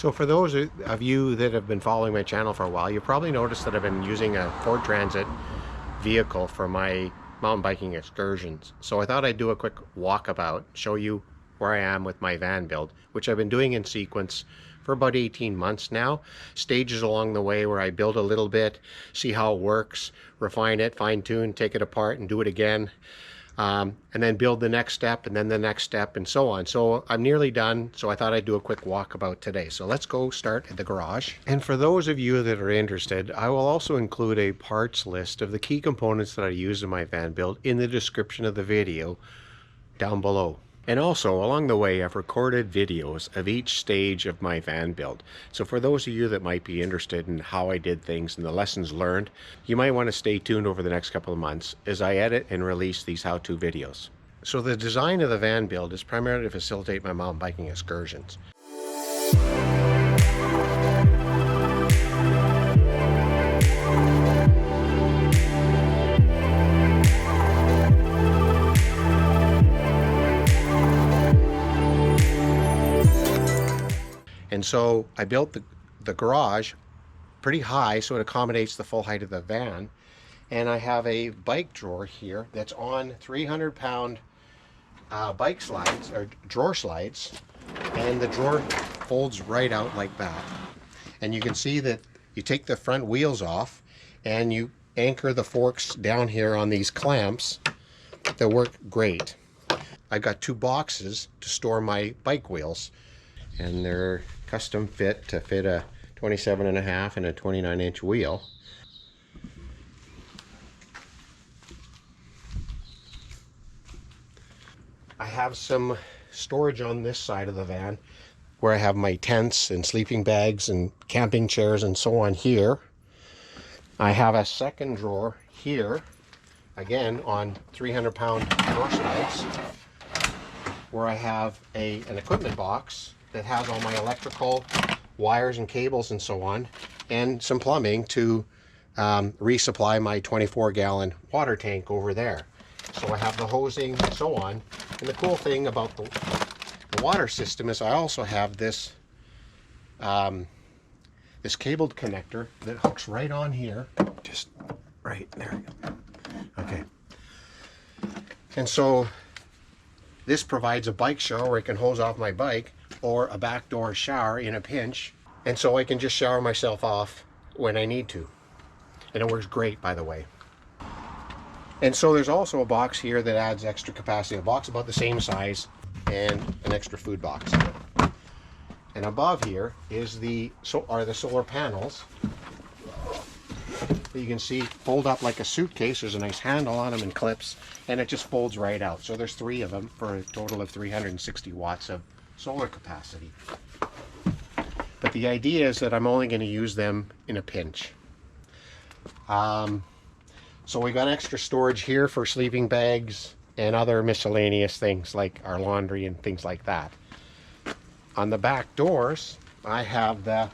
So for those of you that have been following my channel for a while, you've probably noticed that I've been using a Ford Transit vehicle for my mountain biking excursions. So I thought I'd do a quick walkabout, show you where I am with my van build, which I've been doing in sequence for about 18 months now. Stages along the way where I build a little bit, see how it works, refine it, fine tune, take it apart and do it again. And then build the next step and then the next step and so on. So I'm nearly done, so I thought I'd do a quick walkabout today. So let's go start at the garage. And for those of you that are interested, I will also include a parts list of the key components that I use in my van build in the description of the video down below. And also along the way, I've recorded videos of each stage of my van build. So for those of you that might be interested in how I did things and the lessons learned, you might want to stay tuned over the next couple of months as I edit and release these how-to videos. So the design of the van build is primarily to facilitate my mountain biking excursions. And so I built the garage pretty high so it accommodates the full height of the van. And I have a bike drawer here that's on 300-pound bike slides, or drawer slides. And the drawer folds right out like that. And you can see that you take the front wheels off and you anchor the forks down here on these clamps that work great. I've got two boxes to store my bike wheels. And they're custom fit to fit a 27.5 and a 29-inch wheel. I have some storage on this side of the van where I have my tents and sleeping bags and camping chairs and so on here. I have a second drawer here, again on 300-pound drawer slides, where I have an equipment box that has all my electrical wires and cables and so on, and some plumbing to resupply my 24-gallon water tank over there. So I have the hosing and so on. And the cool thing about the water system is I also have this this cabled connector that hooks right on here, just right there. Okay. And so this provides a bike shower where I can hose off my bike, or a backdoor shower in a pinch, and so I can just shower myself off when I need to. And it works great, by the way. And so there's also a box here that adds extra capacity, a box about the same size, and an extra food box. And above here is are the solar panels that you can see fold up like a suitcase. There's a nice handle on them and clips, and it just folds right out. So there's 3 of them for a total of 360 watts of solar capacity. But the idea is that I'm only going to use them in a pinch. So we got extra storage here for sleeping bags and other miscellaneous things like our laundry and things like that. On the back doors, I have the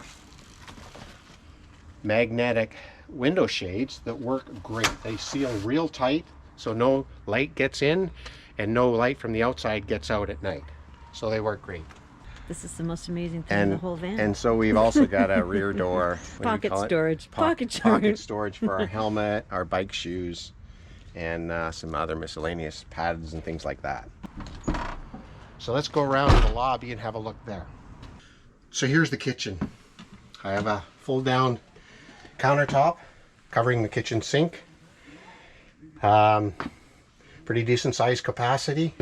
magnetic window shades that work great. They seal real tight, so no light gets in and no light from the outside gets out at night. So they work great. This is the most amazing thing in the whole van. And so we've also got a rear door. Pocket storage. Pocket storage for our helmet, our bike shoes, and some other miscellaneous pads and things like that. So let's go around to the lobby and have a look there. So here's the kitchen. I have a fold down countertop covering the kitchen sink. Pretty decent size capacity.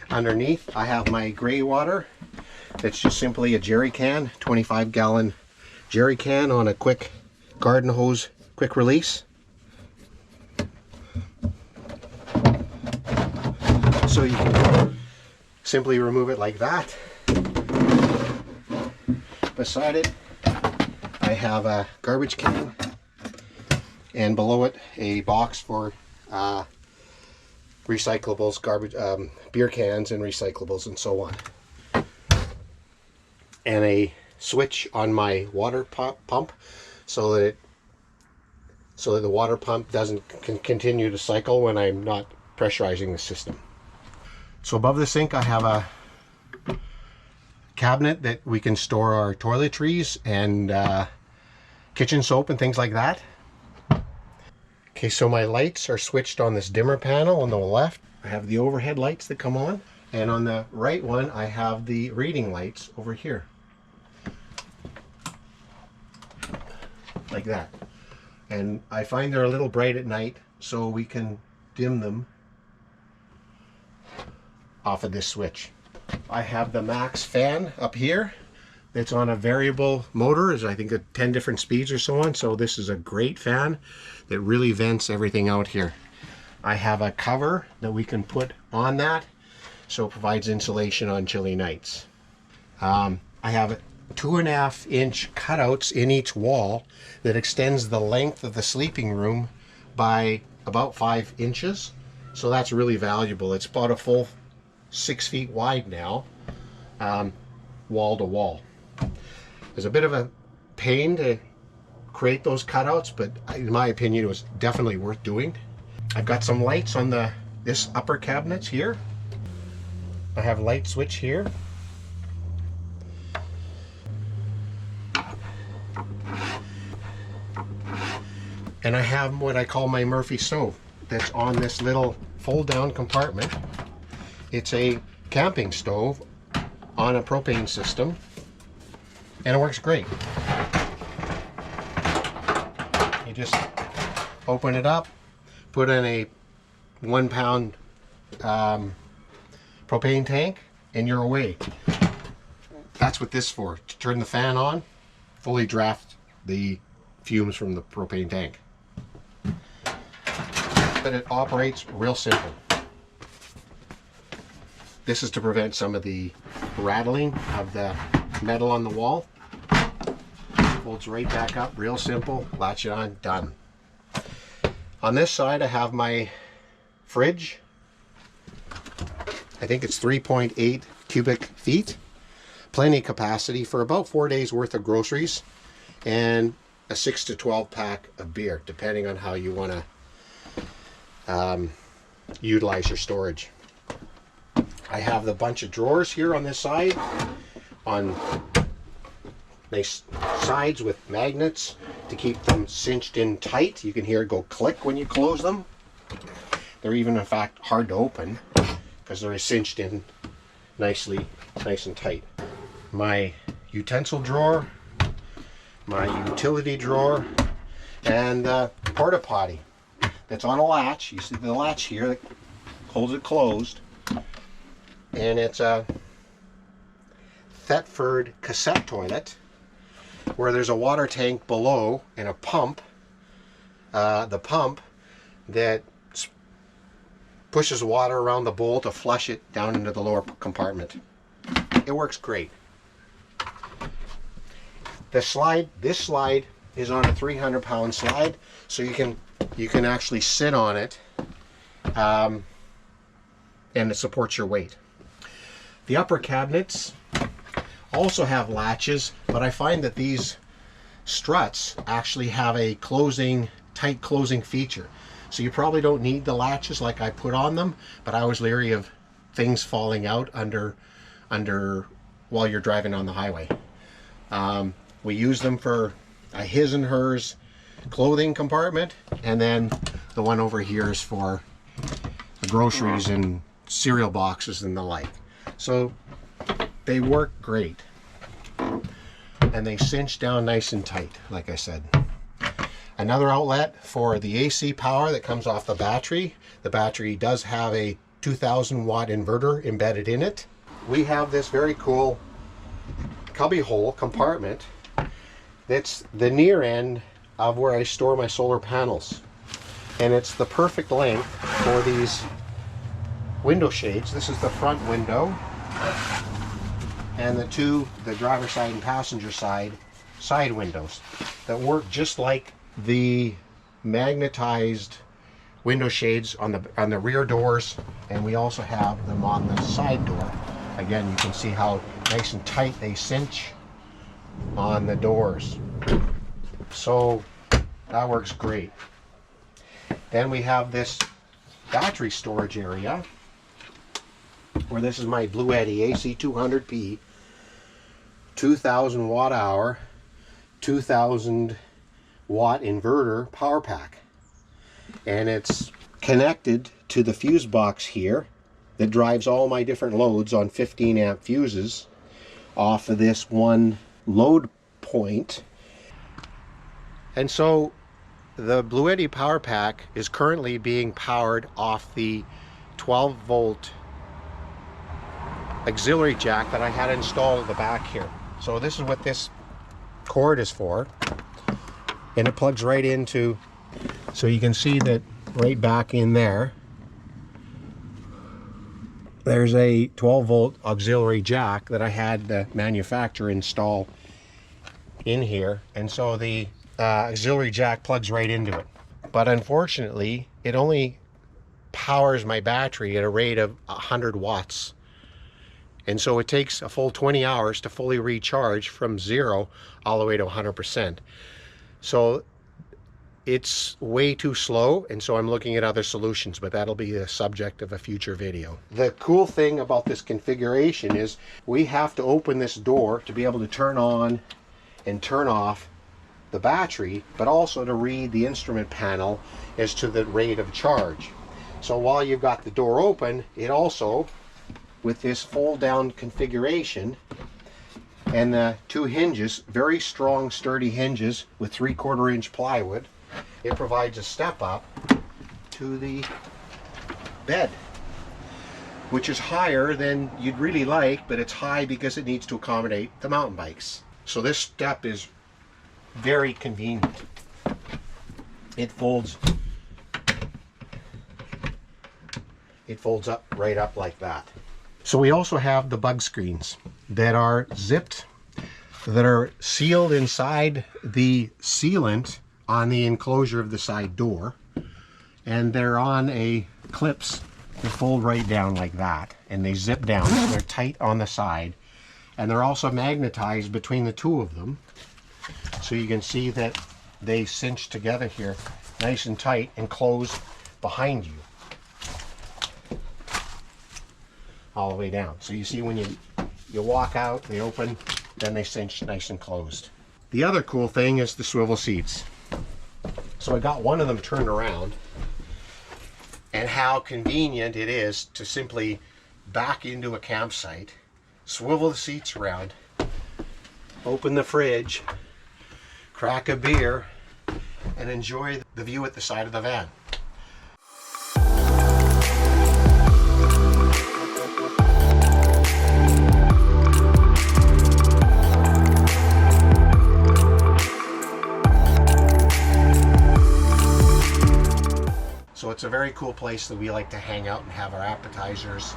Underneath I have my gray water. It's just simply a jerry can, 25-gallon jerry can on a quick garden hose quick release. So you can simply remove it like that. Beside it I have a garbage can, and below it a box for recyclables, garbage, beer cans and recyclables and so on. And a switch on my water pump so that the water pump doesn't continue to cycle when I'm not pressurizing the system. So above the sink I have a cabinet that we can store our toiletries and kitchen soap and things like that. Okay, so my lights are switched on this dimmer panel on the left. I have the overhead lights that come on, and on the right one I have the reading lights over here, like that. And I find they're a little bright at night, so we can dim them off of this switch. I have the max fan up here that's on a variable motor, is I think 10 different speeds or so on. So this is a great fan that really vents everything out here. I have a cover that we can put on that, so it provides insulation on chilly nights. I have 2.5-inch cutouts in each wall that extends the length of the sleeping room by about 5 inches. So that's really valuable. It's about a full 6 feet wide now, wall to wall. There's a bit of a pain to create those cutouts, but in my opinion it was definitely worth doing. I've got some lights on this upper cabinets here. I have a light switch here. And I have what I call my Murphy stove that's on this little fold down compartment. It's a camping stove on a propane system, and it works great. You just open it up, put in a 1 pound propane tank, and you're away. That's what this is for, to turn the fan on, fully draft the fumes from the propane tank. But it operates real simple. This is to prevent some of the rattling of the metal on the wall. Folds right back up, real simple, latch it on, done. On this side I have my fridge. I think it's 3.8 cubic feet. Plenty capacity for about 4 days worth of groceries and a 6 to 12 pack of beer, depending on how you want to utilize your storage. I have the bunch of drawers here on this side, on nice sides with magnets to keep them cinched in tight. You can hear it go click when you close them. They're even in fact hard to open because they're cinched in nicely, nice and tight. My utensil drawer, my utility drawer, and the porta potty that's on a latch. You see the latch here that holds it closed, and it's a Thetford cassette toilet where there's a water tank below and a pump, the pump that pushes water around the bowl to flush it down into the lower compartment. It works great. This slide is on a 300-pound slide, so you can actually sit on it, and it supports your weight. The upper cabinets also have latches, but I find that these struts actually have a tight closing feature. So you probably don't need the latches like I put on them, but I was leery of things falling out under while you're driving on the highway. We use them for a his and hers clothing compartment, and then the one over here is for the groceries and cereal boxes and the like. So they work great, and they cinch down nice and tight, like I said. Another outlet for the AC power that comes off the battery. The battery does have a 2000 watt inverter embedded in it. We have this very cool cubby hole compartment that's the near end of where I store my solar panels, and it's the perfect length for these window shades. This is the front window, and the driver's side and passenger side windows that work just like the magnetized window shades on the rear doors, and we also have them on the side door. Again, you can see how nice and tight they cinch on the doors. So that works great. Then we have this battery storage area where this is my Blue Eddy AC200P 2,000 watt hour, 2,000 watt inverter power pack. And it's connected to the fuse box here that drives all my different loads on 15 amp fuses off of this one load point. And so the Bluetti power pack is currently being powered off the 12 volt auxiliary jack that I had installed at the back here. So this is what this cord is for, and it plugs right into, so you can see that right back in there there's a 12 volt auxiliary jack that I had the manufacturer install in here, and so the auxiliary jack plugs right into it. But unfortunately it only powers my battery at a rate of 100 watts, and so it takes a full 20 hours to fully recharge from 0 all the way to 100%. So it's way too slow, and so I'm looking at other solutions, but that'll be the subject of a future video. The cool thing about this configuration is we have to open this door to be able to turn on and turn off the battery, but also to read the instrument panel as to the rate of charge. So while you've got the door open, it also, with this fold down configuration and the two hinges, very strong sturdy hinges with 3/4 inch plywood, it provides a step up to the bed, which is higher than you'd really like, but it's high because it needs to accommodate the mountain bikes. So this step is very convenient. It folds up right up like that. So we also have the bug screens that are zipped, that are sealed inside the sealant on the enclosure of the side door, and they're on a clips that fold right down like that, and they zip down. So they're tight on the side, and they're also magnetized between the two of them, so you can see that they cinch together here nice and tight and close behind you all the way down. So you see when you walk out, they open, then they cinch nice and closed. The other cool thing is the swivel seats. So I got one of them turned around, and how convenient it is to simply back into a campsite, swivel the seats around, open the fridge, crack a beer, and enjoy the view at the side of the van. So it's a very cool place that we like to hang out and have our appetizers,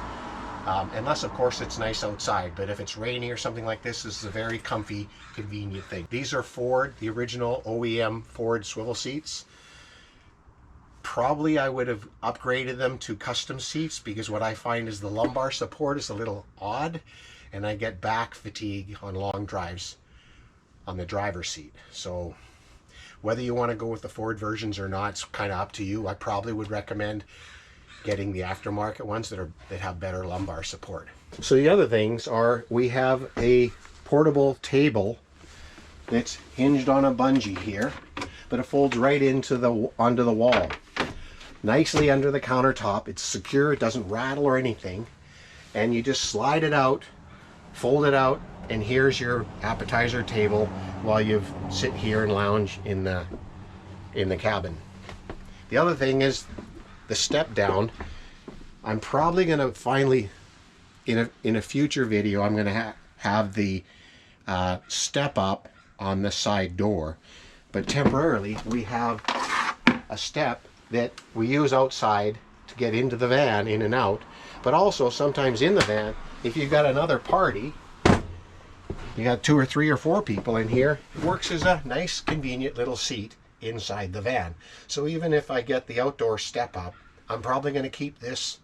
unless of course it's nice outside. But if it's rainy or something like this is a very comfy, convenient thing. These are Ford, the original OEM Ford swivel seats. Probably I would have upgraded them to custom seats, because what I find is the lumbar support is a little odd, and I get back fatigue on long drives on the driver's seat. So whether you want to go with the Ford versions or not, it's kind of up to you. I probably would recommend getting the aftermarket ones that have better lumbar support. So the other things are, we have a portable table that's hinged on a bungee here, but it folds right onto the wall, nicely under the countertop. It's secure, it doesn't rattle or anything, and you just slide it out, fold it out, and here's your appetizer table while you sit here and lounge in the cabin. The other thing is the step down. I'm probably going to finally, in a future video, I'm going to have the step up on the side door, but temporarily we have a step that we use outside to get into the van, in and out, but also sometimes in the van, if you've got another party, you got 2 or 3 or 4 people in here, it works as a nice convenient little seat inside the van. So even if I get the outdoor step up, I'm probably going to keep this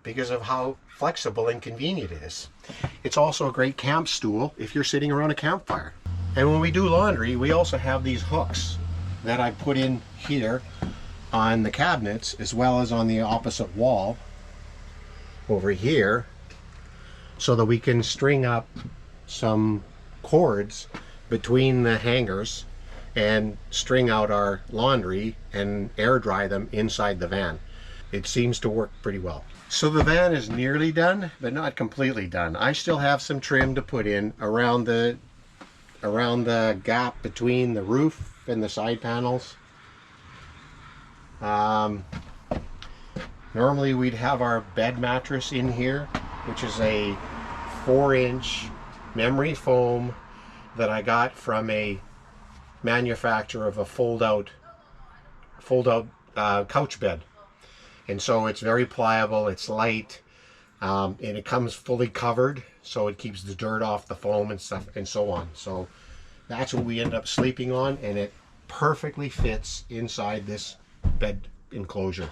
because of how flexible and convenient it is. It's also a great camp stool if you're sitting around a campfire. And when we do laundry, we also have these hooks that I put in here on the cabinets, as well as on the opposite wall over here, so that we can string up some cords between the hangers and string out our laundry and air dry them inside the van. It seems to work pretty well. So the van is nearly done, but not completely done. I still have some trim to put in around the gap between the roof and the side panels. Normally we'd have our bed mattress in here, which is a 4-inch memory foam that I got from a manufacturer of a fold-out couch bed. And so it's very pliable, it's light, and it comes fully covered, so it keeps the dirt off the foam and stuff and so on. So that's what we end up sleeping on, and it perfectly fits inside this bed enclosure.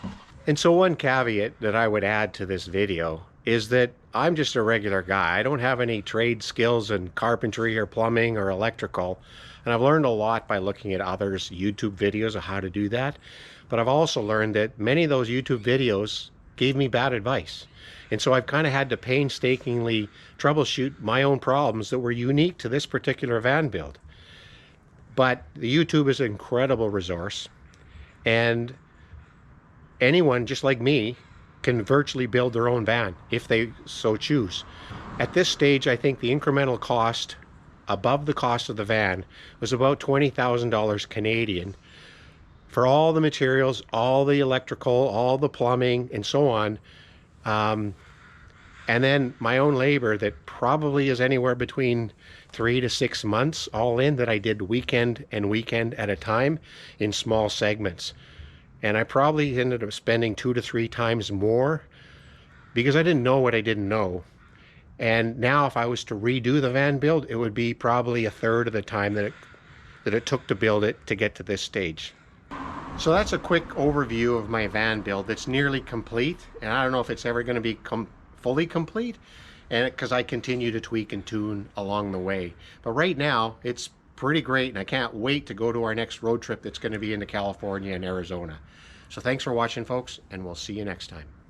And so one caveat that I would add to this video is that I'm just a regular guy. I don't have any trade skills in carpentry or plumbing or electrical, and I've learned a lot by looking at others' YouTube videos of how to do that. But I've also learned that many of those YouTube videos gave me bad advice. And so I've kind of had to painstakingly troubleshoot my own problems that were unique to this particular van build. But the YouTube is an incredible resource, and anyone just like me can virtually build their own van if they so choose. At this stage, I think the incremental cost above the cost of the van was about $20,000 Canadian for all the materials, all the electrical, all the plumbing, and so on. And then my own labor that probably is anywhere between 3 to 6 months all in, that I did weekend and weekend at a time in small segments. And I probably ended up spending 2 to 3 times more because I didn't know what I didn't know. And now if I was to redo the van build, it would be probably 1/3 of the time that it took to build it to get to this stage. So that's a quick overview of my van build. It's nearly complete, and I don't know if it's ever going to be fully complete, and because I continue to tweak and tune along the way. But right now, it's pretty great, and I can't wait to go to our next road trip that's going to be into California and Arizona. So thanks for watching, folks, and we'll see you next time.